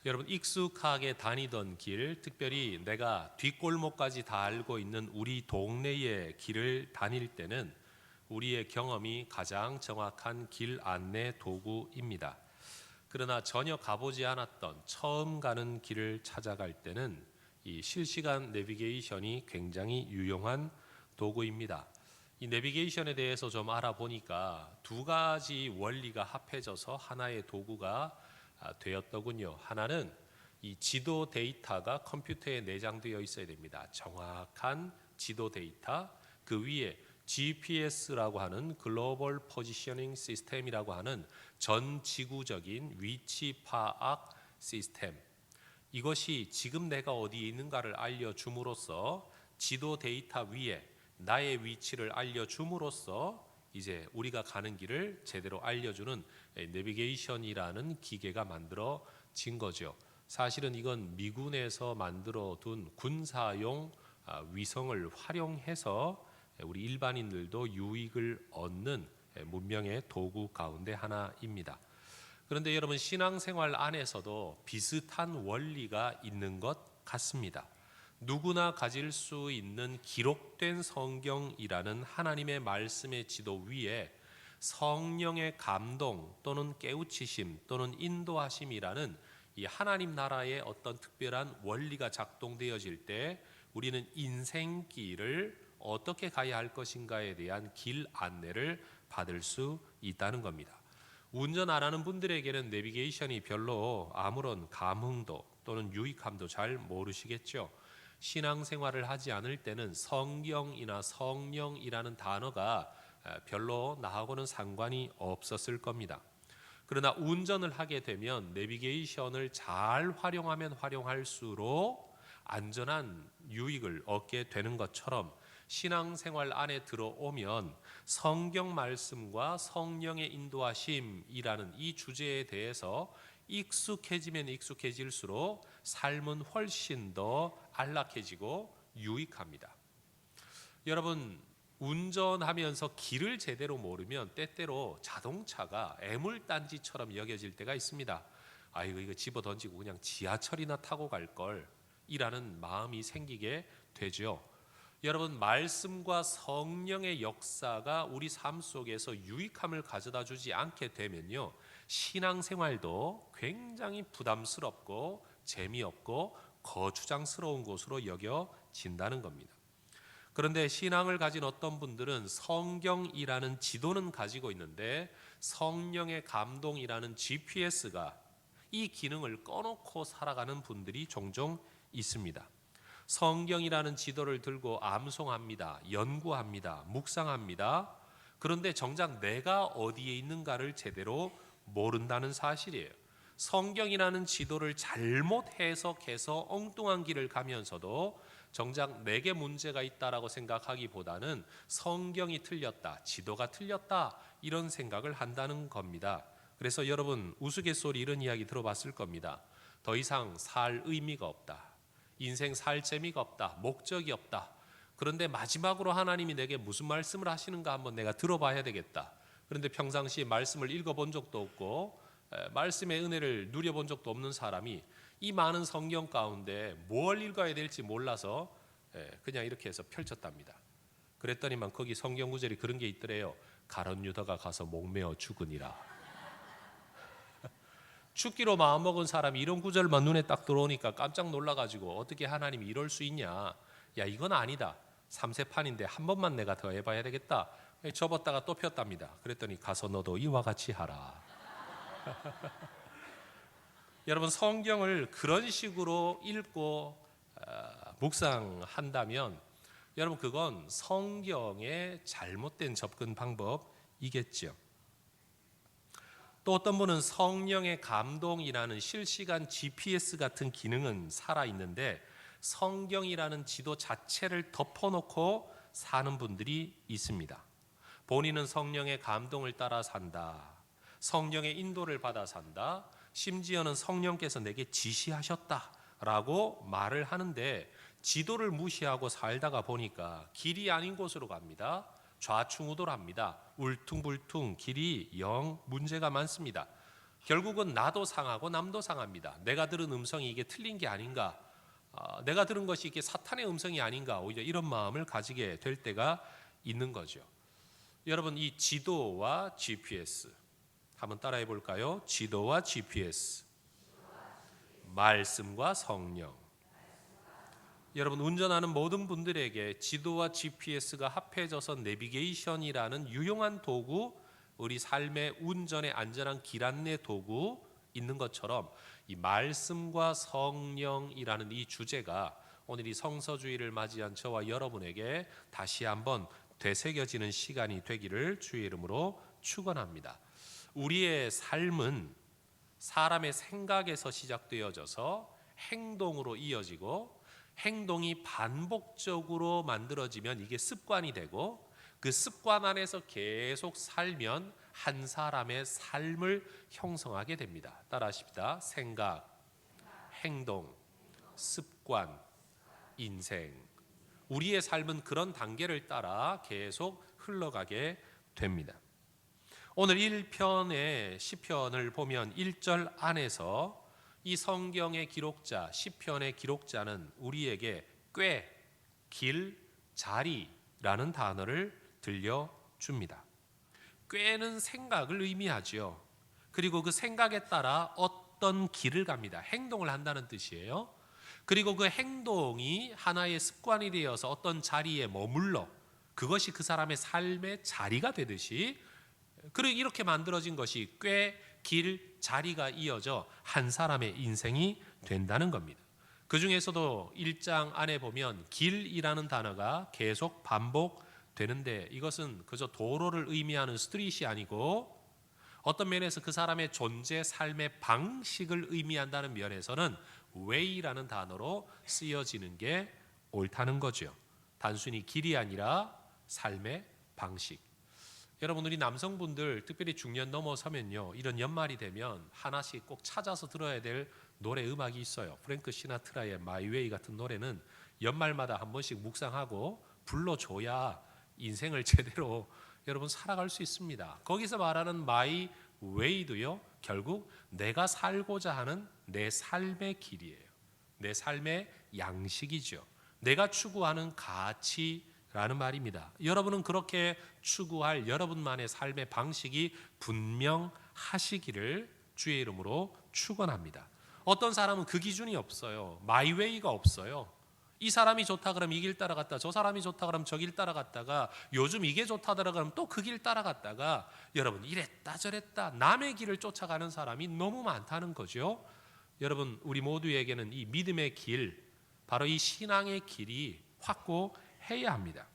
여러분, 익숙하게 다니던 길, 특별히 내가 뒷골목까지 다 알고 있는 우리 동네의 길을 다닐 때는 우리의 경험이 가장 정확한 길 안내 도구입니다. 그러나 전혀 가보지 않았던 처음 가는 길을 찾아갈 때는 이 실시간 내비게이션이 굉장히 유용한 도구입니다. 이 내비게이션에 대해서 좀 알아보니까 두 가지 원리가 합해져서 하나의 도구가 되었더군요. 하나는 이 지도 데이터가 컴퓨터에 내장되어 있어야 됩니다. 정확한 지도 데이터, 그 위에 GPS라고 하는 글로벌 포지셔닝 시스템이라고 하는 전 지구적인 위치 파악 시스템, 이것이 지금 내가 어디에 있는가를 알려줌으로써 지도 데이터 위에 나의 위치를 알려줌으로써 이제 우리가 가는 길을 제대로 알려주는 내비게이션이라는 기계가 만들어진 거죠. 사실은 이건 미군에서 만들어 둔 군사용 위성을 활용해서 우리 일반인들도 유익을 얻는 문명의 도구 가운데 하나입니다. 그런데 여러분, 신앙생활 안에서도 비슷한 원리가 있는 것 같습니다. 누구나 가질 수 있는 기록된 성경이라는 하나님의 말씀의 지도 위에 성령의 감동 또는 깨우치심 또는 인도하심이라는 이 하나님 나라의 어떤 특별한 원리가 작동되어질 때 우리는 인생길을 어떻게 가야 할 것인가에 대한 길 안내를 받을 수 있다는 겁니다. 운전 안 하는 분들에게는 내비게이션이 별로 아무런 감흥도 또는 유익함도 잘 모르시겠죠. 신앙생활을 하지 않을 때는 성경이나 성령이라는 단어가 별로 나하고는 상관이 없었을 겁니다. 그러나 운전을 하게 되면 내비게이션을 잘 활용하면 활용할수록 안전한 유익을 얻게 되는 것처럼 신앙생활 안에 들어오면 성경 말씀과 성령의 인도하심이라는 이 주제에 대해서 익숙해지면 익숙해질수록 삶은 훨씬 더 안락해지고 유익합니다. 여러분, 운전하면서 길을 제대로 모르면 때때로 자동차가 애물단지처럼 여겨질 때가 있습니다. 아이고, 이거 집어 던지고 그냥 지하철이나 타고 갈 걸 이라는 마음이 생기게 되죠. 여러분, 말씀과 성령의 역사가 우리 삶 속에서 유익함을 가져다 주지 않게 되면요, 신앙생활도 굉장히 부담스럽고 재미없고 거추장스러운 곳으로 여겨진다는 겁니다. 그런데 신앙을 가진 어떤 분들은 성경이라는 지도는 가지고 있는데 성령의 감동이라는 GPS가 이 기능을 꺼놓고 살아가는 분들이 종종 있습니다. 성경이라는 지도를 들고 암송합니다. 연구합니다. 묵상합니다. 그런데 정작 내가 어디에 있는가를 제대로 모른다는 사실이에요. 성경이라는 지도를 잘못 해석해서 엉뚱한 길을 가면서도 정작 내게 문제가 있다라고 생각하기보다는 성경이 틀렸다, 지도가 틀렸다, 이런 생각을 한다는 겁니다. 그래서 여러분, 우스갯소리 이런 이야기 들어봤을 겁니다. 더 이상 살 의미가 없다. 인생 살 재미가 없다. 목적이 없다. 그런데 마지막으로 하나님이 내게 무슨 말씀을 하시는가 한번 내가 들어봐야 되겠다. 그런데 평상시에 말씀을 읽어본 적도 없고 말씀의 은혜를 누려본 적도 없는 사람이 이 많은 성경 가운데 뭘 읽어야 될지 몰라서 그냥 이렇게 해서 펼쳤답니다. 그랬더니만 거기 성경 구절이 그런 게 있더래요. 가룟 유다가 가서 목매어 죽으니라. 죽기로 마음먹은 사람이 이런 구절만 눈에 딱 들어오니까 깜짝 놀라가지고 어떻게 하나님이 이럴 수 있냐. 야, 이건 아니다. 3세판인데 한 번만 내가 더 해봐야 되겠다. 접었다가 또 폈답니다. 그랬더니 가서 너도 이와 같이 하라. 여러분, 성경을 그런 식으로 읽고 묵상한다면 여러분, 그건 성경의 잘못된 접근 방법이겠죠. 또 어떤 분은 성령의 감동이라는 실시간 GPS 같은 기능은 살아있는데 성경이라는 지도 자체를 덮어놓고 사는 분들이 있습니다. 본인은 성령의 감동을 따라 산다. 성령의 인도를 받아 산다. 심지어는 성령께서 내게 지시하셨다라고 말을 하는데 지도를 무시하고 살다가 보니까 길이 아닌 곳으로 갑니다. 좌충우돌합니다. 울퉁불퉁 길이 영 문제가 많습니다. 결국은 나도 상하고 남도 상합니다. 내가 들은 음성이 이게 틀린 게 아닌가, 내가 들은 것이 이게 사탄의 음성이 아닌가, 오히려 이런 마음을 가지게 될 때가 있는 거죠. 여러분, 이 지도와 GPS 한번 따라해 볼까요? 지도와 GPS, 말씀과 성령. 여러분, 운전하는 모든 분들에게 지도와 GPS가 합해져서 내비게이션이라는 유용한 도구, 우리 삶의 운전의 안전한 길 안내 도구 있는 것처럼 이 말씀과 성령이라는 이 주제가 오늘 이 성서주의를 맞이한 저와 여러분에게 다시 한번 되새겨지는 시간이 되기를 주의 이름으로 축원합니다. 우리의 삶은 사람의 생각에서 시작되어져서 행동으로 이어지고, 행동이 반복적으로 만들어지면 이게 습관이 되고, 그 습관 안에서 계속 살면 한 사람의 삶을 형성하게 됩니다. 따라하십시다. 생각, 행동, 습관, 인생. 우리의 삶은 그런 단계를 따라 계속 흘러가게 됩니다. 오늘 1편의 시편을 보면 1절 안에서 이 성경의 기록자, 시편의 기록자는 우리에게 꽤, 길, 자리라는 단어를 들려줍니다. 꾀는 생각을 의미하죠. 그리고 그 생각에 따라 어떤 길을 갑니다. 행동을 한다는 뜻이에요. 그리고 그 행동이 하나의 습관이 되어서 어떤 자리에 머물러 그것이 그 사람의 삶의 자리가 되듯이, 그리고 이렇게 만들어진 것이 꽤, 길, 자리가 이어져 한 사람의 인생이 된다는 겁니다. 그 중에서도 1장 안에 보면 길이라는 단어가 계속 반복되는데, 이것은 그저 도로를 의미하는 스트릿이 아니고 어떤 면에서 그 사람의 존재, 삶의 방식을 의미한다는 면에서는 way라는 단어로 쓰여지는 게 옳다는 거죠. 단순히 길이 아니라 삶의 방식. 여러분, 우리 남성분들 특별히 중년 넘어서면요, 이런 연말이 되면 하나씩 꼭 찾아서 들어야 될 노래 음악이 있어요. 프랭크 시나트라의 My Way 같은 노래는 연말마다 한 번씩 묵상하고 불러줘야 인생을 제대로 여러분 살아갈 수 있습니다. 거기서 말하는 My Way도요, 결국 내가 살고자 하는 내 삶의 길이에요. 내 삶의 양식이죠. 내가 추구하는 가치라는 말입니다. 여러분은 그렇게 추구할 여러분만의 삶의 방식이 분명하시기를 주의 이름으로 축원합니다. 어떤 사람은 그 기준이 없어요. 마이 웨이가 없어요. 이 사람이 좋다 그러면 이 길 따라갔다, 저 사람이 좋다 그러면 저 길 따라갔다가, 요즘 이게 좋다더라 그러면 또 그 길 따라갔다가, 여러분 이랬다 저랬다 남의 길을 쫓아가는 사람이 너무 많다는 거죠. 여러분, 우리 모두에게는 이 믿음의 길, 바로 이 신앙의 길이 확고해야 합니다.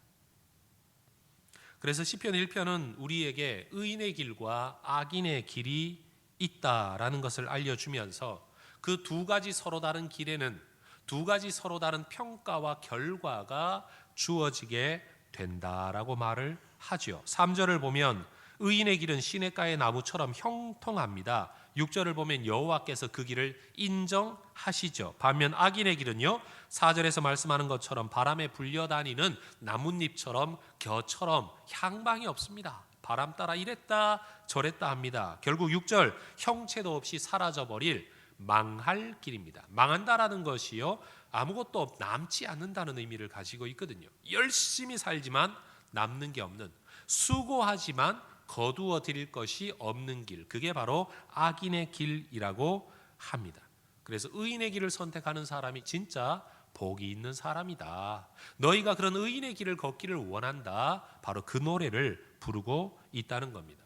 그래서 시편 1편은 우리에게 의인의 길과 악인의 길이 있다라는 것을 알려주면서 그 두 가지 서로 다른 길에는 두 가지 서로 다른 평가와 결과가 주어지게 된다라고 말을 하죠. 3절을 보면 의인의 길은 시냇가의 나무처럼 형통합니다. 6절을 보면 여호와께서 그 길을 인정하시죠. 반면 악인의 길은요, 4절에서 말씀하는 것처럼 바람에 불려다니는 나뭇잎처럼 겨처럼 향방이 없습니다. 바람 따라 이랬다 저랬다 합니다. 결국 6절 형체도 없이 사라져버릴 망할 길입니다. 망한다라는 것이요, 아무것도 남지 않는다는 의미를 가지고 있거든요. 열심히 살지만 남는 게 없는, 수고하지만 거두어 드릴 것이 없는 길, 그게 바로 악인의 길이라고 합니다. 그래서 의인의 길을 선택하는 사람이 진짜 복이 있는 사람이다. 너희가 그런 의인의 길을 걷기를 원한다. 바로 그 노래를 부르고 있다는 겁니다.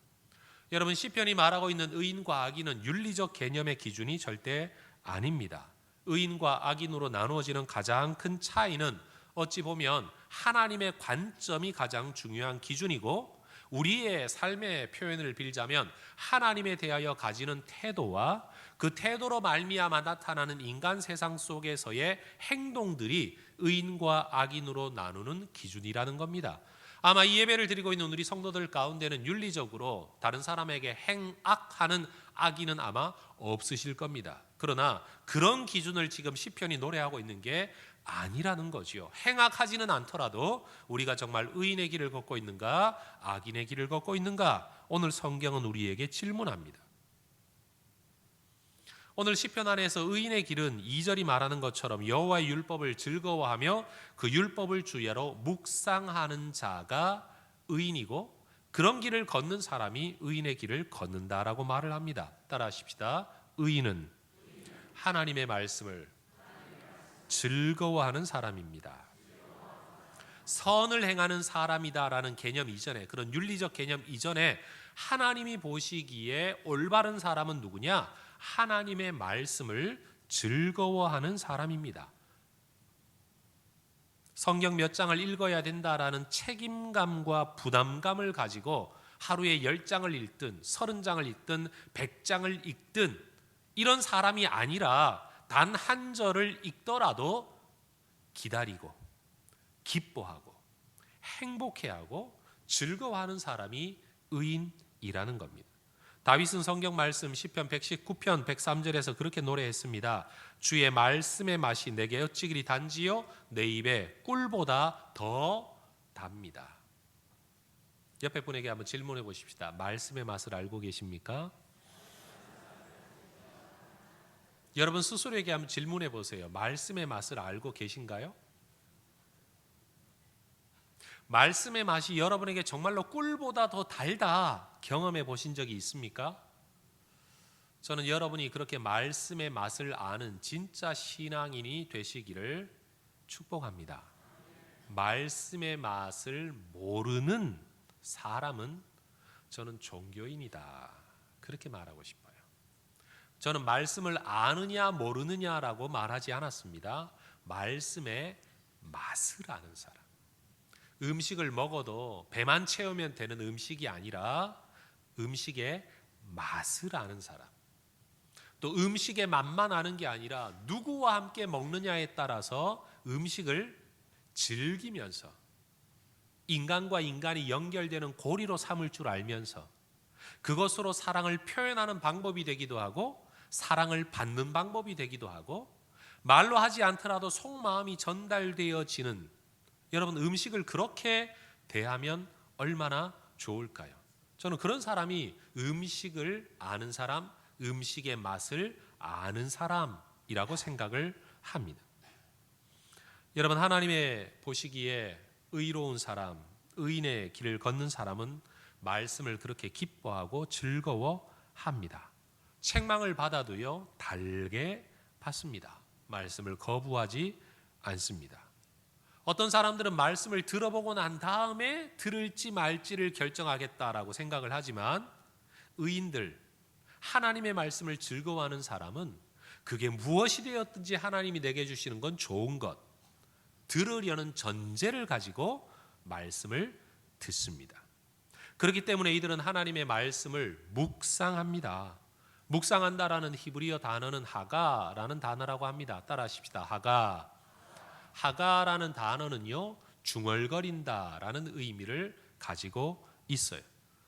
여러분, 시편이 말하고 있는 의인과 악인은 윤리적 개념의 기준이 절대 아닙니다. 의인과 악인으로 나누어지는 가장 큰 차이는 어찌 보면 하나님의 관점이 가장 중요한 기준이고, 우리의 삶의 표현을 빌자면 하나님에 대하여 가지는 태도와 그 태도로 말미암아 나타나는 인간 세상 속에서의 행동들이 의인과 악인으로 나누는 기준이라는 겁니다. 아마 이 예배를 드리고 있는 우리 성도들 가운데는 윤리적으로 다른 사람에게 행악하는 악인은 아마 없으실 겁니다. 그러나 그런 기준을 지금 시편이 노래하고 있는 게 아니라는 거지요. 행악하지는 않더라도 우리가 정말 의인의 길을 걷고 있는가, 악인의 길을 걷고 있는가, 오늘 성경은 우리에게 질문합니다. 오늘 시편 안에서 의인의 길은 2절이 말하는 것처럼 여호와의 율법을 즐거워하며 그 율법을 주야로 묵상하는 자가 의인이고 그런 길을 걷는 사람이 의인의 길을 걷는다라고 말을 합니다. 따라하십시다. 의인은 하나님의 말씀을 즐거워하는 사람입니다. 선을 행하는 사람이다라는 개념 이전에, 그런 윤리적 개념 이전에 하나님이 보시기에 올바른 사람은 누구냐? 하나님의 말씀을 즐거워하는 사람입니다. 성경 몇 장을 읽어야 된다라는 책임감과 부담감을 가지고 하루에 10장을 읽든 30장을 읽든 100장을 읽든 이런 사람이 아니라 단 한 절을 읽더라도 기다리고 기뻐하고 행복해하고 즐거워하는 사람이 의인이라는 겁니다. 다윗은 성경 말씀 시편 119편 103절에서 그렇게 노래했습니다. 주의 말씀의 맛이 내게 어찌 그리 단지요 내 입에 꿀보다 더 답니다. 옆에 분에게 한번 질문해 보십시다. 말씀의 맛을 알고 계십니까? 여러분 스스로에게 한번 질문해 보세요. 말씀의 맛을 알고 계신가요? 말씀의 맛이 여러분에게 정말로 꿀보다 더 달다 경험해 보신 적이 있습니까? 저는 여러분이 그렇게 말씀의 맛을 아는 진짜 신앙인이 되시기를 축복합니다. 말씀의 맛을 모르는 사람은 저는 종교인이다 그렇게 말하고 싶어요. 저는 말씀을 아느냐 모르느냐라고 말하지 않았습니다. 말씀의 맛을 아는 사람. 음식을 먹어도 배만 채우면 되는 음식이 아니라 음식의 맛을 아는 사람. 또 음식의 맛만 아는 게 아니라 누구와 함께 먹느냐에 따라서 음식을 즐기면서 인간과 인간이 연결되는 고리로 삼을 줄 알면서 그것으로 사랑을 표현하는 방법이 되기도 하고 사랑을 받는 방법이 되기도 하고 말로 하지 않더라도 속마음이 전달되어지는, 여러분 음식을 그렇게 대하면 얼마나 좋을까요? 저는 그런 사람이 음식을 아는 사람, 음식의 맛을 아는 사람이라고 생각을 합니다. 여러분 하나님의 보시기에 의로운 사람, 의인의 길을 걷는 사람은 말씀을 그렇게 기뻐하고 즐거워합니다. 책망을 받아도요 달게 받습니다. 말씀을 거부하지 않습니다. 어떤 사람들은 말씀을 들어보고 난 다음에 들을지 말지를 결정하겠다라고 생각을 하지만 의인들, 하나님의 말씀을 즐거워하는 사람은 그게 무엇이 되었든지 하나님이 내게 주시는 건 좋은 것, 들으려는 전제를 가지고 말씀을 듣습니다. 그렇기 때문에 이들은 하나님의 말씀을 묵상합니다. 묵상한다라는 히브리어 단어는 하가라는 단어라고 합니다. 따라하십시다. 하가. 하가라는 단어는요 중얼거린다라는 의미를 가지고 있어요.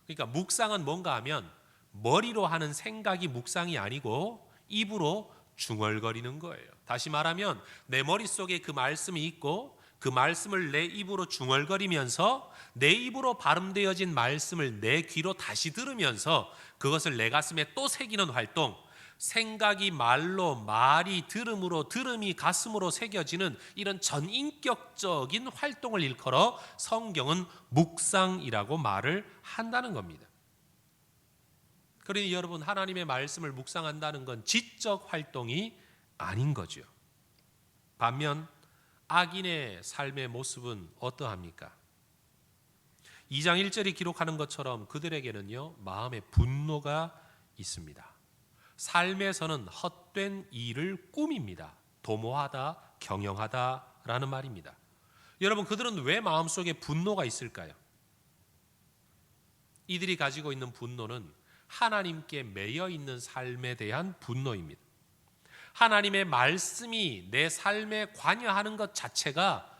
그러니까 묵상은 뭔가 하면 머리로 하는 생각이 묵상이 아니고 입으로 중얼거리는 거예요. 다시 말하면 내 머릿속에 그 말씀이 있고 그 말씀을 내 입으로 중얼거리면서 내 입으로 발음되어진 말씀을 내 귀로 다시 들으면서 그것을 내 가슴에 또 새기는 활동, 생각이 말로, 말이 들음으로, 들음이 가슴으로 새겨지는 이런 전인격적인 활동을 일컬어 성경은 묵상이라고 말을 한다는 겁니다. 그러니 여러분 하나님의 말씀을 묵상한다는 건 지적 활동이 아닌 거죠. 반면 악인의 삶의 모습은 어떠합니까? 2장 1절이 기록하는 것처럼 그들에게는요 마음의 분노가 있습니다. 삶에서는 헛된 일을 꾸밉니다. 도모하다, 경영하다라는 말입니다. 여러분 그들은 왜 마음속에 분노가 있을까요? 이들이 가지고 있는 분노는 하나님께 매여 있는 삶에 대한 분노입니다. 하나님의 말씀이 내 삶에 관여하는 것 자체가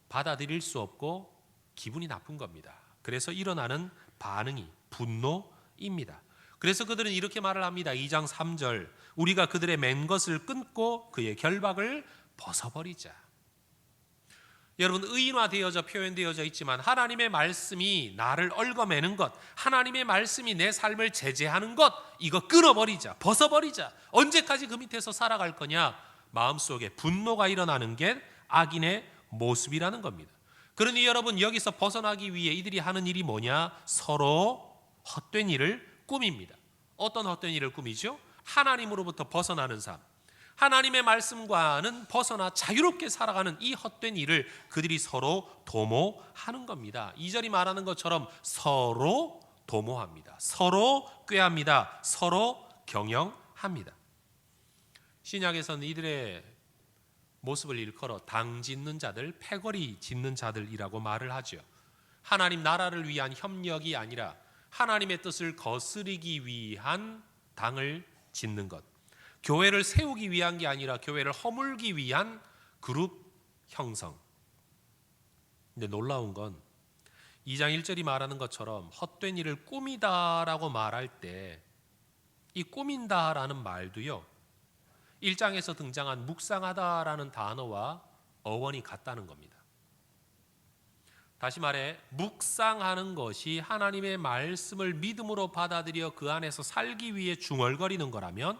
받아들일 수 없고 기분이 나쁜 겁니다. 그래서 일어나는 반응이 분노입니다. 그래서 그들은 이렇게 말을 합니다. 2장 3절 우리가 그들의 맨 것을 끊고 그의 결박을 벗어버리자. 여러분, 의인화되어져 표현되어져 있지만 하나님의 말씀이 나를 얽어매는 것, 하나님의 말씀이 내 삶을 제재하는 것, 이거 끊어버리자, 벗어버리자. 언제까지 그 밑에서 살아갈 거냐? 마음속에 분노가 일어나는 게 악인의 모습이라는 겁니다. 그러니 여러분, 여기서 벗어나기 위해 이들이 하는 일이 뭐냐? 서로 헛된 일을 꾸밉니다. 어떤 헛된 일을 꾸미죠? 하나님으로부터 벗어나는 삶, 하나님의 말씀과는 벗어나 자유롭게 살아가는 이 헛된 일을 그들이 서로 도모하는 겁니다. 2절이 말하는 것처럼 서로 도모합니다. 서로 꾀합니다. 서로 경영합니다. 신약에서는 이들의 모습을 일컬어 당 짓는 자들, 패거리 짓는 자들이라고 말을 하죠. 하나님 나라를 위한 협력이 아니라 하나님의 뜻을 거스르기 위한 당을 짓는 것, 교회를 세우기 위한 게 아니라 교회를 허물기 위한 그룹 형성. 근데 놀라운 건 2장 1절이 말하는 것처럼 헛된 일을 꾸미다라고 말할 때 이 꾸민다라는 말도요, 1장에서 등장한 묵상하다라는 단어와 어원이 같다는 겁니다. 다시 말해, 묵상하는 것이 하나님의 말씀을 믿음으로 받아들여 그 안에서 살기 위해 중얼거리는 거라면,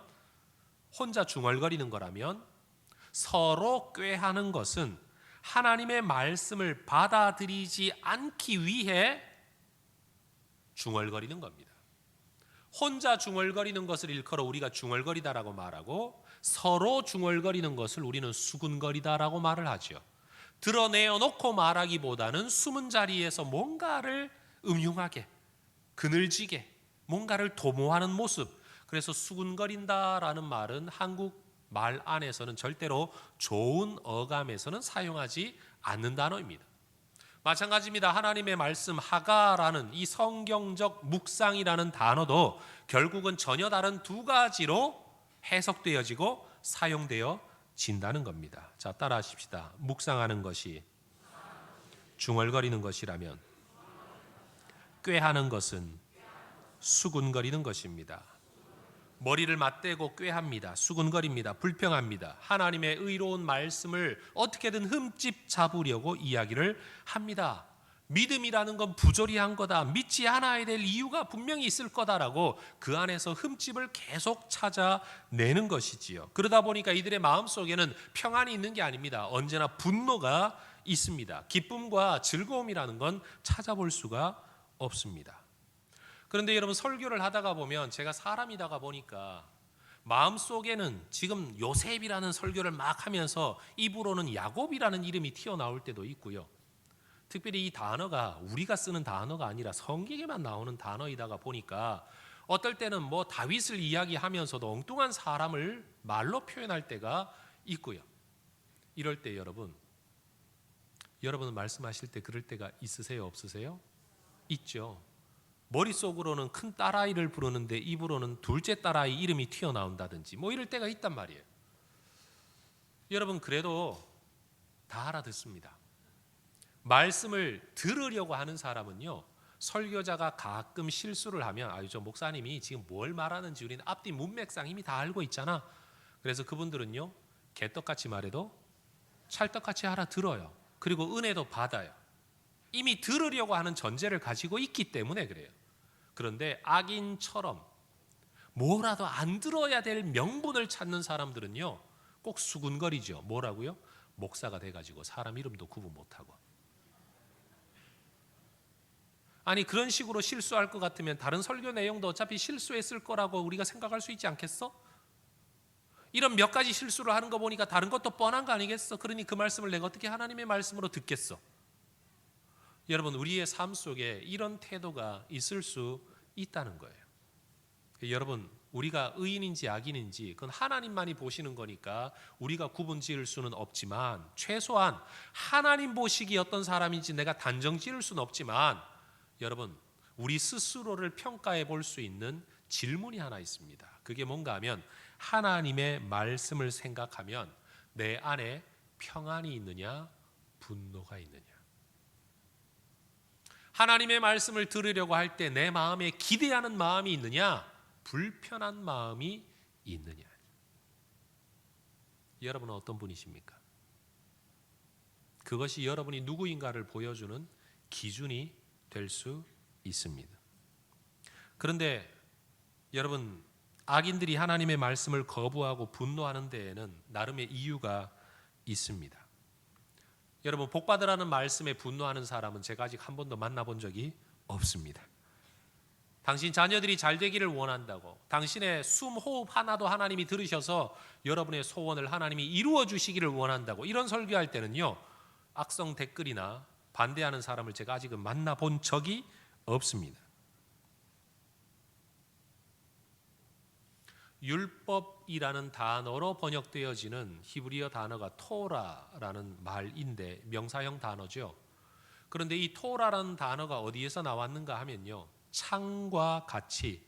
혼자 중얼거리는 거라면, 서로 꾀하는 것은 하나님의 말씀을 받아들이지 않기 위해 중얼거리는 겁니다. 혼자 중얼거리는 것을 일컬어 우리가 중얼거리다라고 말하고, 서로 중얼거리는 것을 우리는 수군거리다라고 말을 하죠. 드러내어 놓고 말하기보다는 숨은 자리에서 뭔가를 음흉하게, 그늘지게, 뭔가를 도모하는 모습. 그래서 수군거린다라는 말은 한국 말 안에서는 절대로 좋은 어감에서는 사용하지 않는 단어입니다. 마찬가지입니다. 하나님의 말씀 하가라는 이 성경적 묵상이라는 단어도 결국은 전혀 다른 두 가지로 해석되어지고 사용되어진다는 겁니다. 자, 따라하십시다. 묵상하는 것이 중얼거리는 것이라면 꾀하는 것은 수군거리는 것입니다. 머리를 맞대고 꾀합니다. 수군거립니다. 불평합니다. 하나님의 의로운 말씀을 어떻게든 흠집 잡으려고 이야기를 합니다. 믿음이라는 건 부조리한 거다, 믿지 않아야 될 이유가 분명히 있을 거다라고 그 안에서 흠집을 계속 찾아내는 것이지요. 그러다 보니까 이들의 마음속에는 평안이 있는 게 아닙니다. 언제나 분노가 있습니다. 기쁨과 즐거움이라는 건 찾아볼 수가 없습니다. 그런데 여러분, 설교를 하다가 보면, 제가 사람이다가 보니까 마음속에는 지금 요셉이라는 설교를 막 하면서 입으로는 야곱이라는 이름이 튀어나올 때도 있고요. 특별히 이 단어가 우리가 쓰는 단어가 아니라 성경에만 나오는 단어이다가 보니까 어떨 때는 뭐 다윗을 이야기하면서도 엉뚱한 사람을 말로 표현할 때가 있고요. 이럴 때 여러분은 말씀하실 때 그럴 때가 있으세요, 없으세요? 있죠. 머릿속으로는 큰 딸아이를 부르는데 입으로는 둘째 딸아이 이름이 튀어나온다든지 뭐 이럴 때가 있단 말이에요. 여러분, 그래도 다 알아듣습니다. 말씀을 들으려고 하는 사람은요, 설교자가 가끔 실수를 하면 저 목사님이 지금 뭘 말하는지 우리는 앞뒤 문맥상 이미 다 알고 있잖아. 그래서 그분들은요, 개떡같이 말해도 찰떡같이 알아들어요. 그리고 은혜도 받아요. 이미 들으려고 하는 전제를 가지고 있기 때문에 그래요. 그런데 악인처럼 뭐라도 안 들어야 될 명분을 찾는 사람들은요, 꼭 수군거리죠. 뭐라고요? 목사가 돼가지고 사람 이름도 구분 못하고. 아니, 그런 식으로 실수할 것 같으면 다른 설교 내용도 어차피 실수했을 거라고 우리가 생각할 수 있지 않겠어? 이런 몇 가지 실수를 하는 거 보니까 다른 것도 뻔한 거 아니겠어? 그러니 그 말씀을 내가 어떻게 하나님의 말씀으로 듣겠어? 여러분, 우리의 삶 속에 이런 태도가 있을 수 있다는 거예요. 여러분, 우리가 의인인지 악인인지 그건 하나님만이 보시는 거니까 우리가 구분 지을 수는 없지만, 최소한 하나님 보시기에 어떤 사람인지 내가 단정 지을 수는 없지만, 여러분, 우리 스스로를 평가해 볼 수 있는 질문이 하나 있습니다. 그게 뭔가 하면, 하나님의 말씀을 생각하면 내 안에 평안이 있느냐, 분노가 있느냐. 하나님의 말씀을 들으려고 할 때 내 마음에 기대하는 마음이 있느냐, 불편한 마음이 있느냐. 여러분은 어떤 분이십니까? 그것이 여러분이 누구인가를 보여주는 기준이 될 수 있습니다. 그런데 여러분, 악인들이 하나님의 말씀을 거부하고 분노하는 데에는 나름의 이유가 있습니다. 여러분, 복받으라는 말씀에 분노하는 사람은 제가 아직 한 번도 만나본 적이 없습니다. 당신 자녀들이 잘 되기를 원한다고, 당신의 숨 호흡 하나도 하나님이 들으셔서 여러분의 소원을 하나님이 이루어 주시기를 원한다고 이런 설교할 때는요, 악성 댓글이나 반대하는 사람을 제가 아직은 만나본 적이 없습니다. 율법이라는 단어로 번역되어지는 히브리어 단어가 토라라는 말인데 명사형 단어죠. 그런데 이 토라라는 단어가 어디에서 나왔는가 하면요, 창과 같이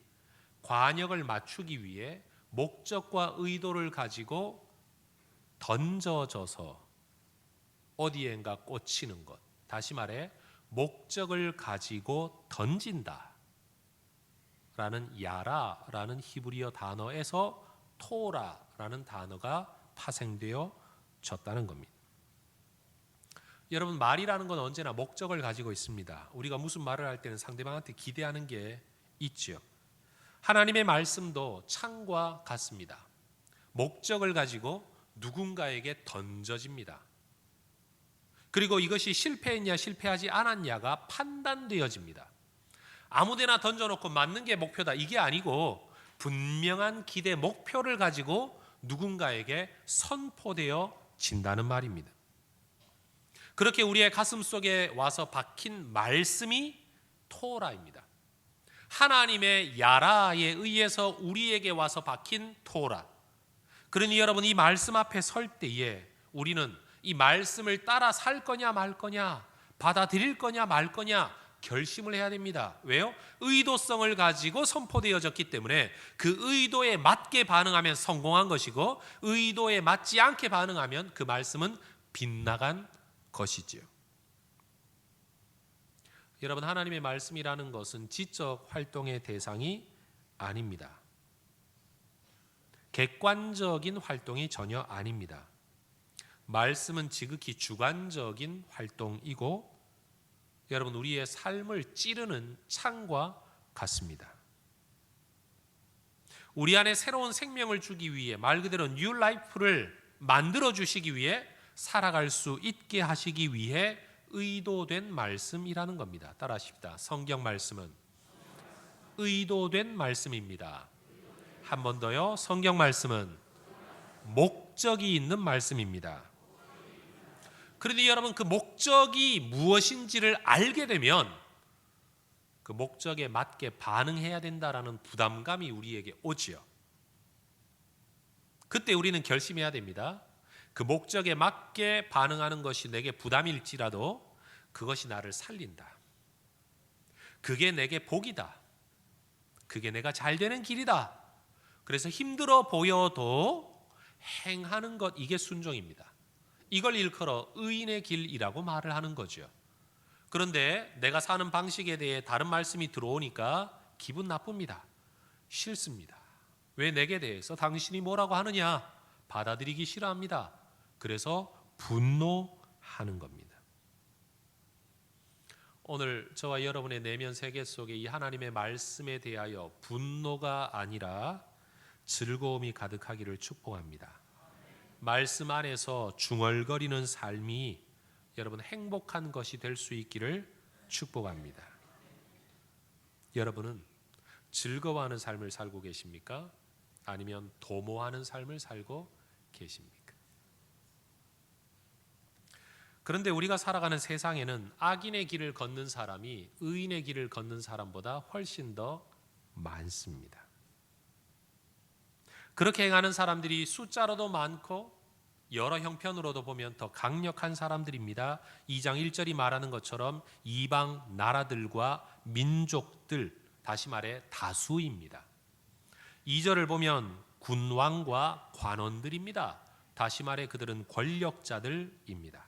관역을 맞추기 위해 목적과 의도를 가지고 던져져서 어디엔가 꽂히는 것, 다시 말해 목적을 가지고 던진다 라는 야라라는 히브리어 단어에서 토라라는 단어가 파생되어졌다는 겁니다. 여러분, 말이라는 건 언제나 목적을 가지고 있습니다. 우리가 무슨 말을 할 때는 상대방한테 기대하는 게 있죠. 하나님의 말씀도 창과 같습니다. 목적을 가지고 누군가에게 던져집니다. 그리고 이것이 실패했냐 실패하지 않았냐가 판단되어집니다. 아무데나 던져놓고 맞는 게 목표다, 이게 아니고 분명한 기대 목표를 가지고 누군가에게 선포되어진다는 말입니다. 그렇게 우리의 가슴 속에 와서 박힌 말씀이 토라입니다. 하나님의 야라에 의해서 우리에게 와서 박힌 토라. 그러니 여러분, 이 말씀 앞에 설 때에 우리는 이 말씀을 따라 살 거냐 말 거냐, 받아들일 거냐 말 거냐 결심을 해야 됩니다. 왜요? 의도성을 가지고 선포되어졌기 때문에 그 의도에 맞게 반응하면 성공한 것이고, 의도에 맞지 않게 반응하면 그 말씀은 빗나간 것이지요. 여러분, 하나님의 말씀이라는 것은 지적 활동의 대상이 아닙니다. 객관적인 활동이 전혀 아닙니다. 말씀은 지극히 주관적인 활동이고, 여러분, 우리의 삶을 찌르는 창과 같습니다. 우리 안에 새로운 생명을 주기 위해, 말 그대로 뉴 라이프를 만들어 주시기 위해, 살아갈 수 있게 하시기 위해 의도된 말씀이라는 겁니다. 따라하십시다. 성경 말씀은 의도된 말씀입니다. 한 번 더요. 성경 말씀은 목적이 있는 말씀입니다. 그런데 여러분, 그 목적이 무엇인지를 알게 되면 그 목적에 맞게 반응해야 된다라는 부담감이 우리에게 오지요. 그때 우리는 결심해야 됩니다. 그 목적에 맞게 반응하는 것이 내게 부담일지라도 그것이 나를 살린다. 그게 내게 복이다. 그게 내가 잘 되는 길이다. 그래서 힘들어 보여도 행하는 것, 이게 순종입니다. 이걸 일컬어 의인의 길이라고 말을 하는 거죠. 그런데 내가 사는 방식에 대해 다른 말씀이 들어오니까 기분 나쁩니다. 싫습니다. 왜 내게 대해서 당신이 뭐라고 하느냐? 받아들이기 싫어합니다. 그래서 분노하는 겁니다. 오늘 저와 여러분의 내면 세계 속에 이 하나님의 말씀에 대하여 분노가 아니라 즐거움이 가득하기를 축복합니다. 말씀 안에서 중얼거리는 삶이 여러분 행복한 것이 될 수 있기를 축복합니다. 여러분은 즐거워하는 삶을 살고 계십니까? 아니면 도모하는 삶을 살고 계십니까? 그런데 우리가 살아가는 세상에는 악인의 길을 걷는 사람이 의인의 길을 걷는 사람보다 훨씬 더 많습니다. 그렇게 행하는 사람들이 숫자로도 많고 여러 형편으로도 보면 더 강력한 사람들입니다. 2장 1절이 말하는 것처럼 이방 나라들과 민족들, 다시 말해 다수입니다. 2절을 보면 군왕과 관원들입니다. 다시 말해 그들은 권력자들입니다.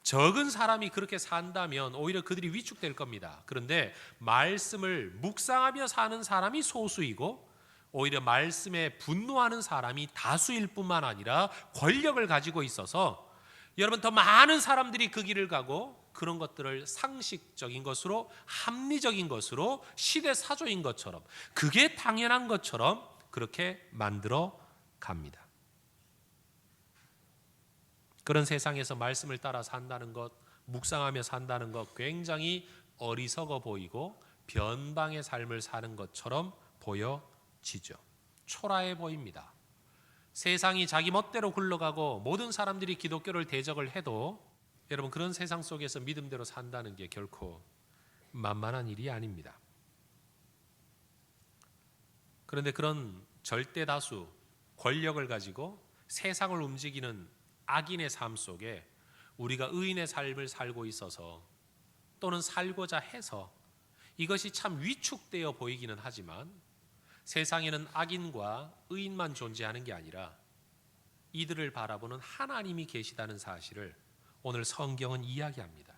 적은 사람이 그렇게 산다면 오히려 그들이 위축될 겁니다. 그런데 말씀을 묵상하며 사는 사람이 소수이고 오히려 말씀에 분노하는 사람이 다수일 뿐만 아니라 권력을 가지고 있어서 여러분, 더 많은 사람들이 그 길을 가고 그런 것들을 상식적인 것으로, 합리적인 것으로, 시대사조인 것처럼, 그게 당연한 것처럼 그렇게 만들어 갑니다. 그런 세상에서 말씀을 따라 산다는 것, 묵상하며 산다는 것 굉장히 어리석어 보이고 변방의 삶을 사는 것처럼 보여지죠. 초라해 보입니다. 세상이 자기 멋대로 굴러가고 모든 사람들이 기독교를 대적을 해도 여러분, 그런 세상 속에서 믿음대로 산다는 게 결코 만만한 일이 아닙니다. 그런데 그런 절대 다수 권력을 가지고 세상을 움직이는 악인의 삶 속에 우리가 의인의 삶을 살고 있어서 또는 살고자 해서 이것이 참 위축되어 보이기는 하지만 세상에는 악인과 의인만 존재하는 게 아니라 이들을 바라보는 하나님이 계시다는 사실을 오늘 성경은 이야기합니다.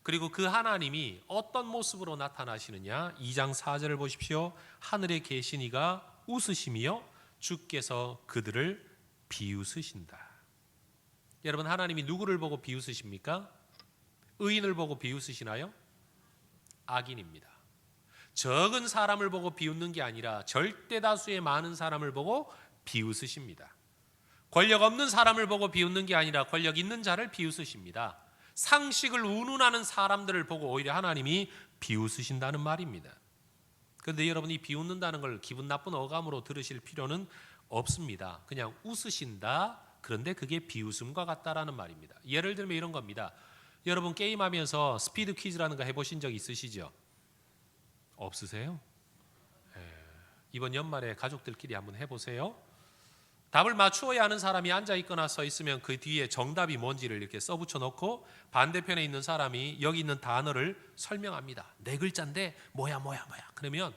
그리고 그 하나님이 어떤 모습으로 나타나시느냐, 2장 4절을 보십시오. 하늘에 계신 이가 웃으시며 주께서 그들을 비웃으신다. 여러분, 하나님이 누구를 보고 비웃으십니까? 의인을 보고 비웃으시나요? 악인입니다. 적은 사람을 보고 비웃는 게 아니라 절대 다수의 많은 사람을 보고 비웃으십니다. 권력 없는 사람을 보고 비웃는 게 아니라 권력 있는 자를 비웃으십니다. 상식을 운운하는 사람들을 보고 오히려 하나님이 비웃으신다는 말입니다. 그런데 여러분이 비웃는다는 걸 기분 나쁜 어감으로 들으실 필요는 없습니다. 그냥 웃으신다, 그런데 그게 비웃음과 같다라는 말입니다. 예를 들면 이런 겁니다. 여러분, 게임하면서 스피드 퀴즈라는 거 해보신 적 있으시죠? 없으세요? 이번 연말에 가족들끼리 한번 해보세요. 답을 맞추어야 하는 사람이 앉아 있거나 서 있으면 그 뒤에 정답이 뭔지를 이렇게 써붙여 놓고 반대편에 있는 사람이 여기 있는 단어를 설명합니다. 4글자인데 뭐야. 그러면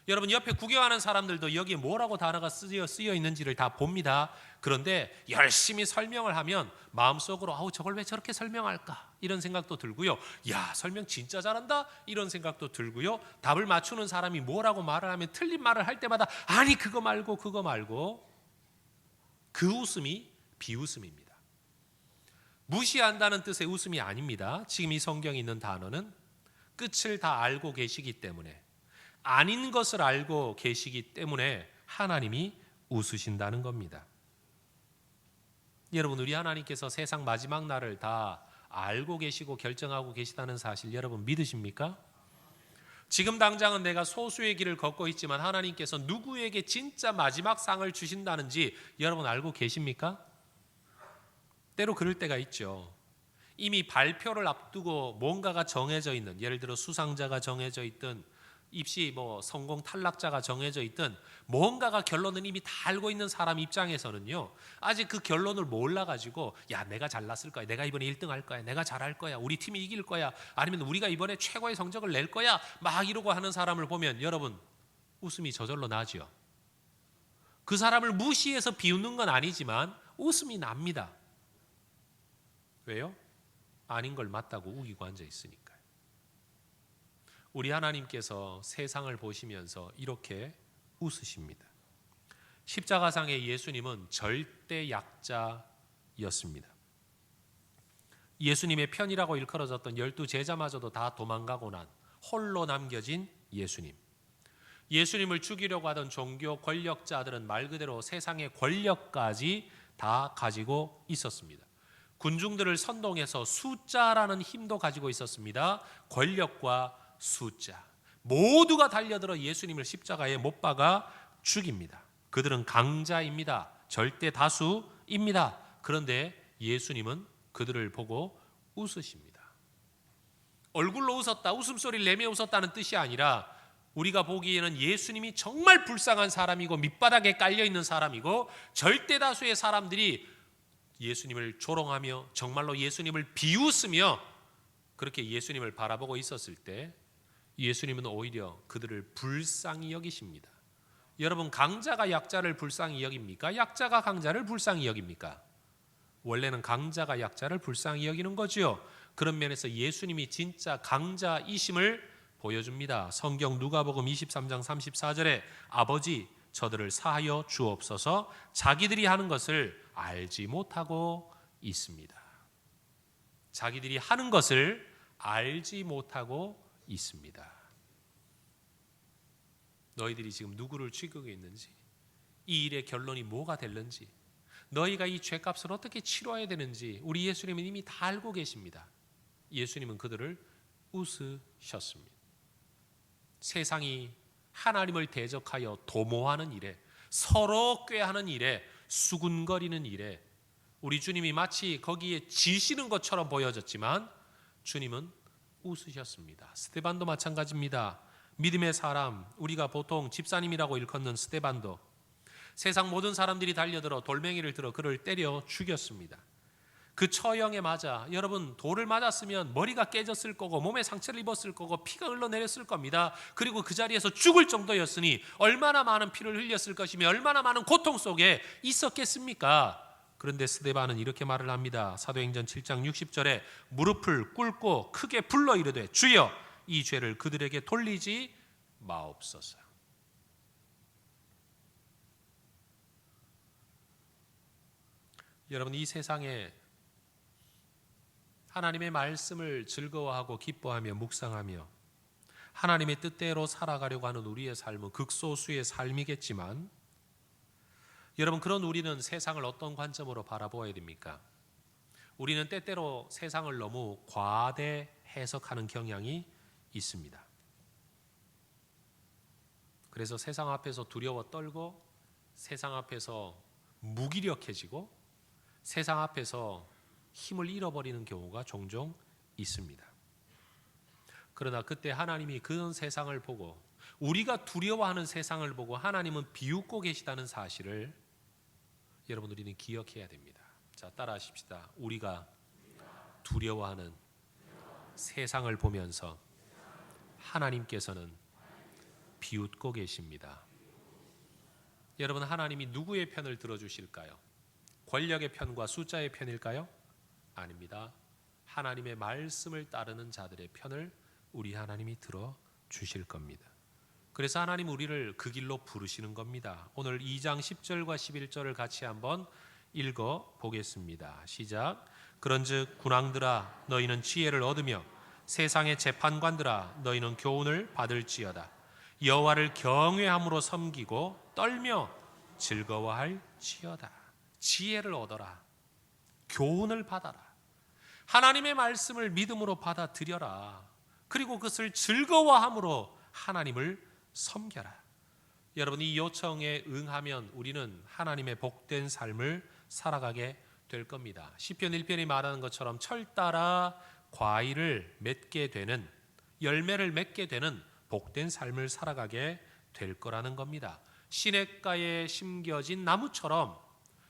여러분, 옆에 구경하는 사람들도 여기에 뭐라고 단어가 쓰여 있는지를 다 봅니다. 그런데 열심히 설명을 하면 마음속으로 아우, 저걸 왜 저렇게 설명할까? 이런 생각도 들고요. 야, 설명 진짜 잘한다? 이런 생각도 들고요. 답을 맞추는 사람이 뭐라고 말을 하면 틀린 말을 할 때마다 아니, 그거 말고 그 웃음이 비웃음입니다. 무시한다는 뜻의 웃음이 아닙니다. 지금 이 성경에 있는 단어는 끝을 다 알고 계시기 때문에, 아닌 것을 알고 계시기 때문에 하나님이 웃으신다는 겁니다. 여러분, 우리 하나님께서 세상 마지막 날을 다 알고 계시고 결정하고 계시다는 사실 여러분 믿으십니까? 지금 당장은 내가 소수의 길을 걷고 있지만 하나님께서 누구에게 진짜 마지막 상을 주신다는지 여러분 알고 계십니까? 때로 그럴 때가 있죠. 이미 발표를 앞두고 뭔가가 정해져 있는, 예를 들어 수상자가 정해져 있든 입시 성공 탈락자가 정해져 있든 뭔가가 결론은 이미 다 알고 있는 사람 입장에서는요, 아직 그 결론을 몰라가지고 야, 내가 잘났을 거야, 내가 이번에 1등 할 거야, 내가 잘할 거야, 우리 팀이 이길 거야, 아니면 우리가 이번에 최고의 성적을 낼 거야 막 이러고 하는 사람을 보면 여러분 웃음이 저절로 나죠. 그 사람을 무시해서 비웃는 건 아니지만 웃음이 납니다. 왜요? 아닌 걸 맞다고 우기고 앉아 있으니까요. 우리 하나님께서 세상을 보시면서 이렇게 웃으십니다. 십자가상의 예수님은 절대 약자였습니다. 예수님의 편이라고 일컬어졌던 12 제자마저도 다 도망가고 난 홀로 남겨진 예수님. 예수님을 죽이려고 하던 종교 권력자들은 말 그대로 세상의 권력까지 다 가지고 있었습니다. 군중들을 선동해서 숫자라는 힘도 가지고 있었습니다. 권력과 숫자, 모두가 달려들어 예수님을 십자가에 못 박아 죽입니다. 그들은 강자입니다. 절대 다수입니다. 그런데 예수님은 그들을 보고 웃으십니다. 얼굴로 웃었다, 웃음소리를 내며 웃었다는 뜻이 아니라 우리가 보기에는 예수님이 정말 불쌍한 사람이고 밑바닥에 깔려있는 사람이고 절대 다수의 사람들이 예수님을 조롱하며 정말로 예수님을 비웃으며 그렇게 예수님을 바라보고 있었을 때 예수님은 오히려 그들을 불쌍히 여기십니다. 여러분, 강자가 약자를 불쌍히 여깁니까? 약자가 강자를 불쌍히 여깁니까? 원래는 강자가 약자를 불쌍히 여기는 거죠. 그런 면에서 예수님이 진짜 강자이심을 보여줍니다. 성경 누가복음 23장 34절에 아버지, 저들을 사하여 주옵소서, 자기들이 하는 것을 알지 못하고 있습니다. 자기들이 하는 것을 알지 못하고 있습니다. 너희들이 지금 누구를 죽이고 있는지, 이 일의 결론이 뭐가 될는지, 너희가 이 죄값을 어떻게 치러야 되는지 우리 예수님은 이미 다 알고 계십니다. 예수님은 그들을 웃으셨습니다. 세상이 하나님을 대적하여 도모하는 일에, 서로 꾀하는 일에, 수군거리는 일에 우리 주님이 마치 거기에 지시는 것처럼 보여졌지만 주님은 웃으셨습니다. 스데반도 마찬가지입니다. 믿음의 사람, 우리가 보통 집사님이라고 일컫는 스데반도, 세상 모든 사람들이 달려들어 돌멩이를 들어 그를 때려 죽였습니다. 그 처형에 맞아, 여러분 돌을 맞았으면 머리가 깨졌을 거고 몸에 상처를 입었을 거고 피가 흘러내렸을 겁니다. 그리고 그 자리에서 죽을 정도였으니 얼마나 많은 피를 흘렸을 것이며 얼마나 많은 고통 속에 있었겠습니까? 그런데 스데반은 이렇게 말을 합니다. 사도행전 7장 60절에 무릎을 꿇고 크게 불러 이르되 주여 이 죄를 그들에게 돌리지 마옵소서. 여러분, 이 세상에 하나님의 말씀을 즐거워하고 기뻐하며 묵상하며 하나님의 뜻대로 살아가려고 하는 우리의 삶은 극소수의 삶이겠지만, 여러분, 그런 우리는 세상을 어떤 관점으로 바라보아야 됩니까? 우리는 때때로 세상을 너무 과대 해석하는 경향이 있습니다. 그래서 세상 앞에서 두려워 떨고, 세상 앞에서 무기력해지고, 세상 앞에서 힘을 잃어버리는 경우가 종종 있습니다. 그러나 그때 하나님이 그런 세상을 보고, 우리가 두려워하는 세상을 보고 하나님은 비웃고 계시다는 사실을 여러분, 우리는 기억해야 됩니다. 자, 따라하십시다. 우리가 두려워하는 세상을 보면서 하나님께서는 비웃고 계십니다. 여러분, 하나님이 누구의 편을 들어주실까요? 권력의 편과 숫자의 편일까요? 아닙니다. 하나님의 말씀을 따르는 자들의 편을 우리 하나님이 들어주실 겁니다. 그래서 하나님 우리를 그 길로 부르시는 겁니다. 오늘 2장 10절과 11절을 같이 한번 읽어보겠습니다. 시작. 그런즉 군왕들아 너희는 지혜를 얻으며 세상의 재판관들아 너희는 교훈을 받을지어다. 여호와를 경외함으로 섬기고 떨며 즐거워할지어다. 지혜를 얻어라. 교훈을 받아라. 하나님의 말씀을 믿음으로 받아들여라. 그리고 그것을 즐거워함으로 하나님을 섬겨라. 여러분, 이 요청에 응하면 우리는 하나님의 복된 삶을 살아가게 될 겁니다. 시편 1편이 말하는 것처럼 철 따라 과일을 맺게 되는, 열매를 맺게 되는 복된 삶을 살아가게 될 거라는 겁니다. 시냇가에 심겨진 나무처럼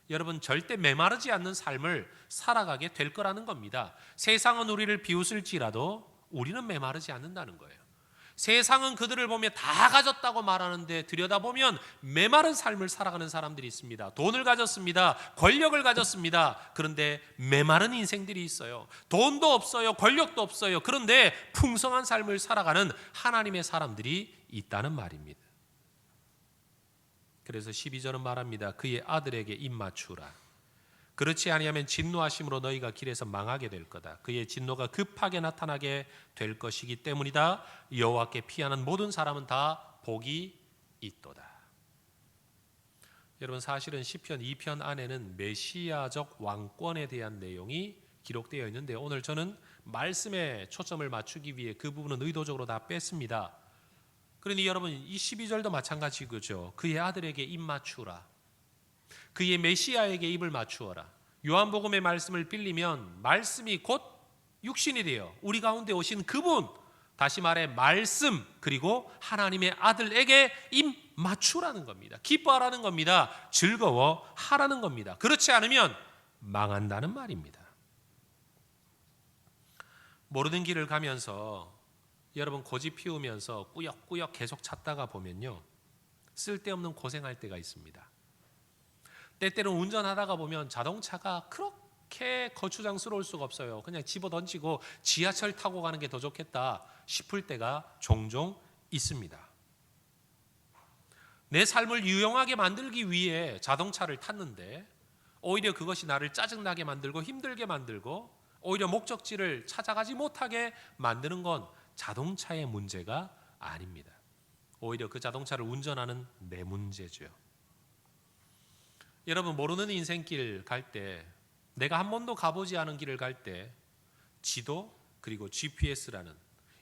여러분 절대 메마르지 않는 삶을 살아가게 될 거라는 겁니다. 세상은 우리를 비웃을지라도 우리는 메마르지 않는다는 거예요. 세상은 그들을 보며 다 가졌다고 말하는데 들여다보면 메마른 삶을 살아가는 사람들이 있습니다. 돈을 가졌습니다. 권력을 가졌습니다. 그런데 메마른 인생들이 있어요. 돈도 없어요. 권력도 없어요. 그런데 풍성한 삶을 살아가는 하나님의 사람들이 있다는 말입니다. 그래서 12절은 말합니다. 그의 아들에게 입 맞추라. 그렇지 아니하면 진노하심으로 너희가 길에서 망하게 될 거다. 그의 진노가 급하게 나타나게 될 것이기 때문이다. 여호와께 피하는 모든 사람은 다 복이 있도다. 여러분, 사실은 시편 2편 안에는 메시아적 왕권에 대한 내용이 기록되어 있는데 오늘 저는 말씀에 초점을 맞추기 위해 그 부분은 의도적으로 다 뺐습니다. 그러니 여러분, 이 12절도 마찬가지죠. 그의 아들에게 입 맞추라. 그의 메시아에게 입을 맞추어라. 요한복음의 말씀을 빌리면 말씀이 곧 육신이 되어 우리 가운데 오신 그분, 다시 말해 말씀, 그리고 하나님의 아들에게 입 맞추라는 겁니다. 기뻐하라는 겁니다. 즐거워하라는 겁니다. 그렇지 않으면 망한다는 말입니다. 모르는 길을 가면서 여러분 고집 피우면서 꾸역꾸역 계속 찾다가 보면요, 쓸데없는 고생할 때가 있습니다. 때때로는 운전하다가 보면 자동차가 그렇게 거추장스러울 수가 없어요. 그냥 집어 던지고 지하철 타고 가는 게 더 좋겠다 싶을 때가 종종 있습니다. 내 삶을 유용하게 만들기 위해 자동차를 탔는데 오히려 그것이 나를 짜증나게 만들고 힘들게 만들고 오히려 목적지를 찾아가지 못하게 만드는 건 자동차의 문제가 아닙니다. 오히려 그 자동차를 운전하는 내 문제죠. 여러분, 모르는 인생길 갈 때, 내가 한 번도 가보지 않은 길을 갈 때 지도 그리고 GPS라는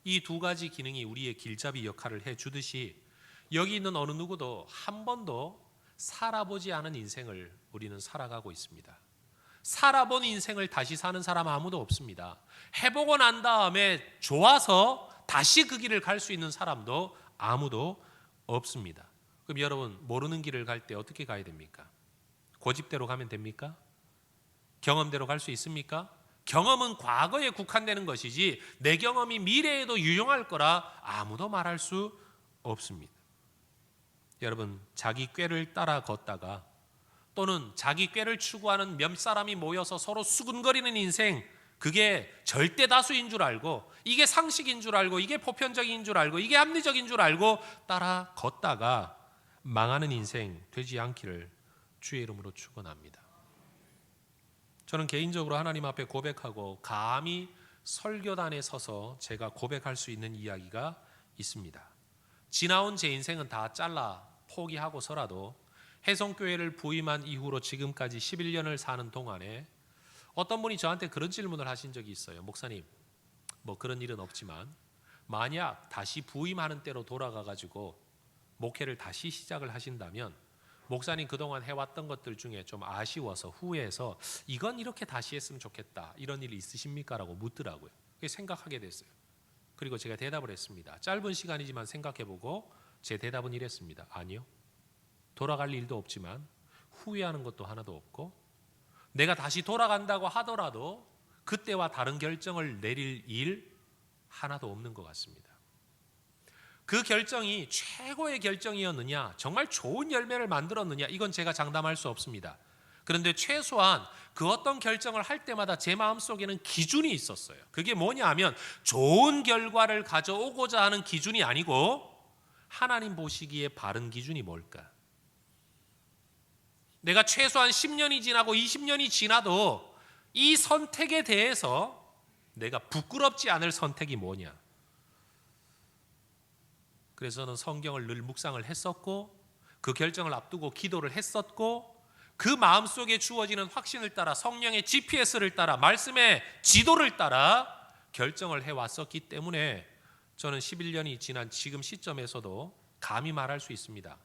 이 두 가지 기능이 우리의 길잡이 역할을 해주듯이 여기 있는 어느 누구도 한 번도 살아보지 않은 인생을 우리는 살아가고 있습니다. 살아본 인생을 다시 사는 사람 아무도 없습니다. 해보고 난 다음에 좋아서 다시 그 길을 갈 수 있는 사람도 아무도 없습니다. 그럼 여러분, 모르는 길을 갈 때 어떻게 가야 됩니까? 고집대로 가면 됩니까? 경험대로 갈 수 있습니까? 경험은 과거에 국한되는 것이지 내 경험이 미래에도 유용할 거라 아무도 말할 수 없습니다. 여러분, 자기 꾀를 따라 걷다가 또는 자기 꾀를 추구하는 몇 사람이 모여서 서로 수군거리는 인생, 그게 절대 다수인 줄 알고, 이게 상식인 줄 알고, 이게 보편적인 줄 알고, 이게 합리적인 줄 알고 따라 걷다가 망하는 인생 되지 않기를 주의 이름으로 축원합니다. 저는 개인적으로 하나님 앞에 고백하고 감히 설교단에 서서 제가 고백할 수 있는 이야기가 있습니다. 지나온 제 인생은 다 잘라 포기하고서라도 해성교회를 부임한 이후로 지금까지 11년을 사는 동안에 어떤 분이 저한테 그런 질문을 하신 적이 있어요. 목사님, 뭐 그런 일은 없지만 만약 다시 부임하는 때로 돌아가가지고 목회를 다시 시작을 하신다면 목사님 그동안 해왔던 것들 중에 좀 아쉬워서 후회해서 이건 이렇게 다시 했으면 좋겠다, 이런 일이 있으십니까? 라고 묻더라고요. 그게 생각하게 됐어요. 그리고 제가 대답을 했습니다. 짧은 시간이지만 생각해보고 제 대답은 이랬습니다. 아니요, 돌아갈 일도 없지만 후회하는 것도 하나도 없고, 내가 다시 돌아간다고 하더라도 그때와 다른 결정을 내릴 일 하나도 없는 것 같습니다. 그 결정이 최고의 결정이었느냐, 정말 좋은 열매를 만들었느냐, 이건 제가 장담할 수 없습니다. 그런데 최소한 그 어떤 결정을 할 때마다 제 마음속에는 기준이 있었어요. 그게 뭐냐 하면 좋은 결과를 가져오고자 하는 기준이 아니고 하나님 보시기에 바른 기준이 뭘까? 내가 최소한 10년이 지나고 20년이 지나도 이 선택에 대해서 내가 부끄럽지 않을 선택이 뭐냐? 그래서 저는 성경을 늘 묵상을 했었고, 그 결정을 앞두고 기도를 했었고, 그 마음속에 주어지는 확신을 따라 성령의 GPS를 따라 말씀의 지도를 따라 결정을 해왔었기 때문에 저는 11년이 지난 지금 시점에서도 감히 말할 수 있습니다.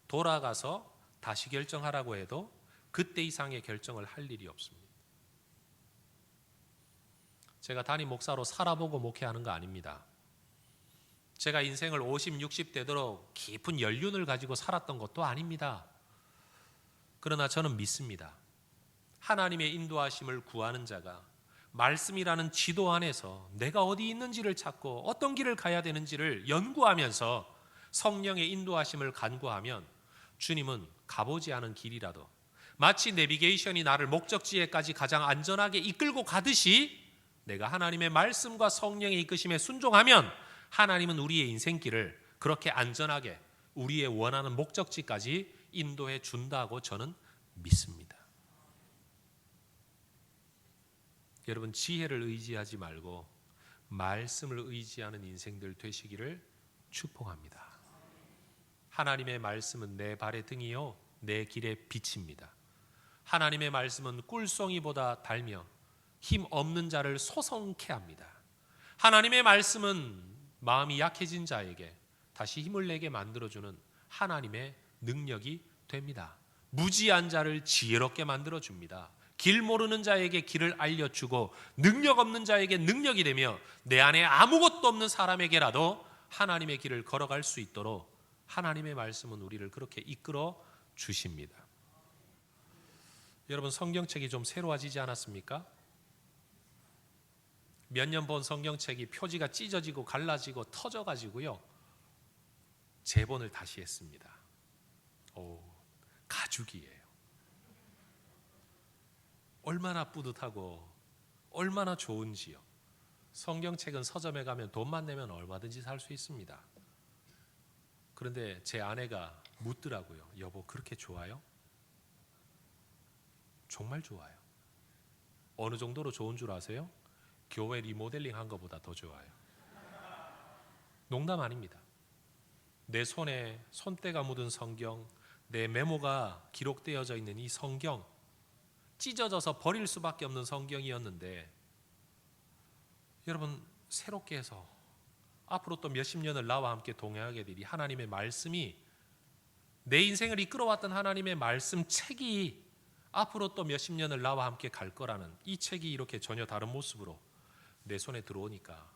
돌아가서 다시 결정하라고 해도 그때 이상의 결정을 할 일이 없습니다. 제가 담임 목사로 살아보고 목회하는 거 아닙니다. 제가 인생을 50, 60 되도록 깊은 연륜을 가지고 살았던 것도 아닙니다. 그러나 저는 믿습니다. 하나님의 인도하심을 구하는 자가 말씀이라는 지도 안에서 내가 어디 있는지를 찾고 어떤 길을 가야 되는지를 연구하면서 성령의 인도하심을 간구하면 주님은 가보지 않은 길이라도 마치 내비게이션이 나를 목적지에까지 가장 안전하게 이끌고 가듯이 내가 하나님의 말씀과 성령의 이끄심에 순종하면 하나님은 우리의 인생길을 그렇게 안전하게 우리의 원하는 목적지까지 인도해 준다고 저는 믿습니다. 여러분, 지혜를 의지하지 말고 말씀을 의지하는 인생들 되시기를 축복합니다. 하나님의 말씀은 내 발의 등이요 내 길의 빛입니다. 하나님의 말씀은 꿀송이보다 달며 힘 없는 자를 소성케 합니다. 하나님의 말씀은 마음이 약해진 자에게 다시 힘을 내게 만들어주는 하나님의 능력이 됩니다. 무지한 자를 지혜롭게 만들어줍니다. 길 모르는 자에게 길을 알려주고 능력 없는 자에게 능력이 되며 내 안에 아무것도 없는 사람에게라도 하나님의 길을 걸어갈 수 있도록 하나님의 말씀은 우리를 그렇게 이끌어 주십니다. 여러분, 성경책이 좀 새로워지지 않았습니까? 몇 년 본 성경책이 표지가 찢어지고 갈라지고 터져가지고요, 재본을 다시 했습니다. 가죽이에요. 얼마나 뿌듯하고 얼마나 좋은지요. 성경책은 서점에 가면 돈만 내면 얼마든지 살 수 있습니다. 그런데 제 아내가 묻더라고요. 여보, 그렇게 좋아요? 정말 좋아요. 어느 정도로 좋은 줄 아세요? 교회 리모델링 한 것보다 더 좋아요. 농담 아닙니다. 내 손에 손때가 묻은 성경, 내 메모가 기록되어져 있는 이 성경, 찢어져서 버릴 수밖에 없는 성경이었는데 여러분 새롭게 해서 앞으로 또 몇십 년을 나와 함께 동행하게 될 이 하나님의 말씀이, 내 인생을 이끌어왔던 하나님의 말씀 책이 앞으로 또 몇십 년을 나와 함께 갈 거라는 이 책이 이렇게 전혀 다른 모습으로 내 손에 들어오니까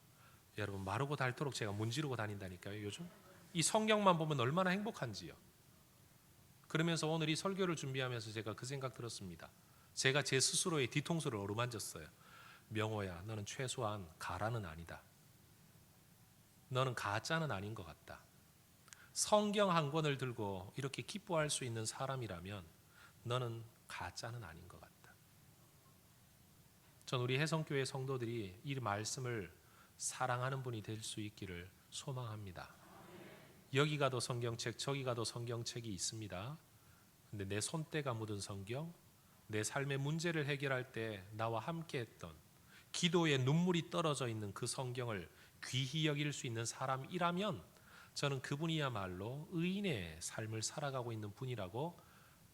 여러분 마르고 닳도록 제가 문지르고 다닌다니까요. 요즘 이 성경만 보면 얼마나 행복한지요. 그러면서 오늘 이 설교를 준비하면서 제가 그 생각 들었습니다. 제가 제 스스로의 뒤통수를 어루만졌어요. 명호야, 너는 최소한 가라는 아니다. 너는 가짜는 아닌 것 같다. 성경 한 권을 들고 이렇게 기뻐할 수 있는 사람이라면 너는 가짜는 아닌 것 같다. 전 우리 혜성교회 성도들이 이 말씀을 사랑하는 분이 될 수 있기를 소망합니다. 여기 가도 성경책, 저기 가도 성경책이 있습니다. 근데 내 손때가 묻은 성경, 내 삶의 문제를 해결할 때 나와 함께 했던, 기도에 눈물이 떨어져 있는 그 성경을 귀히 여길 수 있는 사람이라면 저는 그분이야말로 의인의 삶을 살아가고 있는 분이라고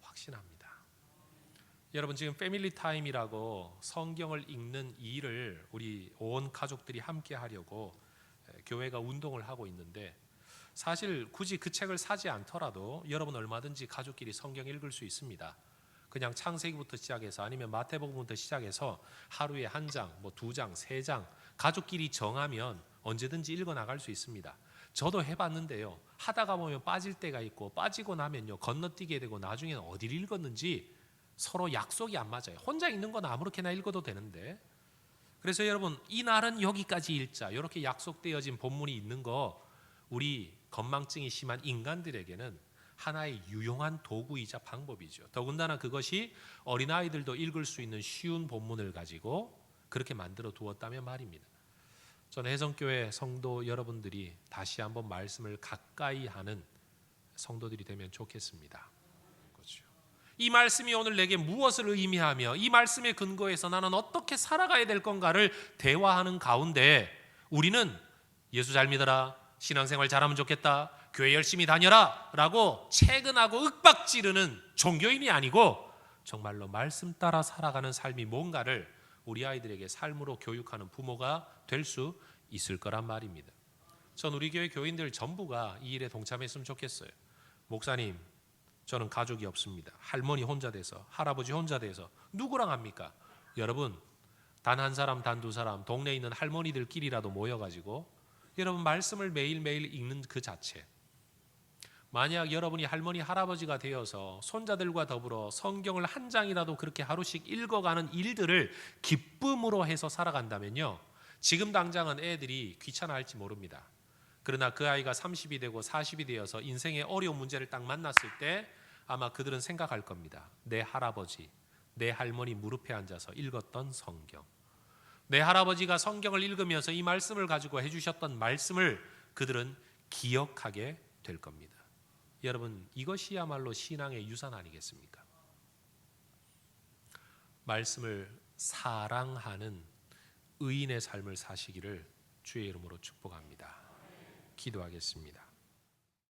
확신합니다. 여러분 지금 패밀리 타임이라고 성경을 읽는 이 일을 우리 온 가족들이 함께 하려고 교회가 운동을 하고 있는데, 사실 굳이 그 책을 사지 않더라도 여러분 얼마든지 가족끼리 성경 읽을 수 있습니다. 그냥 창세기부터 시작해서 아니면 마태복음부터 시작해서 하루에 한 장, 뭐 두 장, 세 장 가족끼리 정하면 언제든지 읽어 나갈 수 있습니다. 저도 해봤는데요. 하다가 보면 빠질 때가 있고 빠지고 나면요 건너뛰게 되고 나중에는 어디를 읽었는지 서로 약속이 안 맞아요. 혼자 읽는 건 아무렇게나 읽어도 되는데. 그래서 여러분 이 날은 여기까지 읽자 이렇게 약속되어진 본문이 있는 거 우리 건망증이 심한 인간들에게는 하나의 유용한 도구이자 방법이죠. 더군다나 그것이 어린아이들도 읽을 수 있는 쉬운 본문을 가지고 그렇게 만들어 두었다면 말입니다. 저는 혜성교회 성도 여러분들이 다시 한번 말씀을 가까이 하는 성도들이 되면 좋겠습니다. 그렇죠. 이 말씀이 오늘 내게 무엇을 의미하며 이 말씀의 근거에서 나는 어떻게 살아가야 될 건가를 대화하는 가운데 우리는 예수 잘 믿어라, 신앙생활 잘하면 좋겠다, 교회 열심히 다녀라 라고 채근하고 윽박지르는 종교인이 아니고 정말로 말씀 따라 살아가는 삶이 뭔가를 우리 아이들에게 삶으로 교육하는 부모가 될 수 있을 거란 말입니다. 전 우리 교회 교인들 전부가 이 일에 동참했으면 좋겠어요. 목사님, 저는 가족이 없습니다. 할머니 혼자 돼서, 할아버지 혼자 돼서 누구랑 합니까? 여러분, 단 한 사람, 단 두 사람, 동네에 있는 할머니들끼리라도 모여가지고 여러분 말씀을 매일매일 읽는 그 자체, 만약 여러분이 할머니 할아버지가 되어서 손자들과 더불어 성경을 한 장이라도 그렇게 하루씩 읽어가는 일들을 기쁨으로 해서 살아간다면요, 지금 당장은 애들이 귀찮아할지 모릅니다. 그러나 그 아이가 30이 되고 40이 되어서 인생의 어려운 문제를 딱 만났을 때 아마 그들은 생각할 겁니다. 내 할아버지, 내 할머니 무릎에 앉아서 읽었던 성경, 내 할아버지가 성경을 읽으면서 이 말씀을 가지고 해주셨던 말씀을 그들은 기억하게 될 겁니다. 여러분, 이것이야말로 신앙의 유산 아니겠습니까? 말씀을 사랑하는 의인의 삶을 사시기를 주의 이름으로 축복합니다. 기도하겠습니다.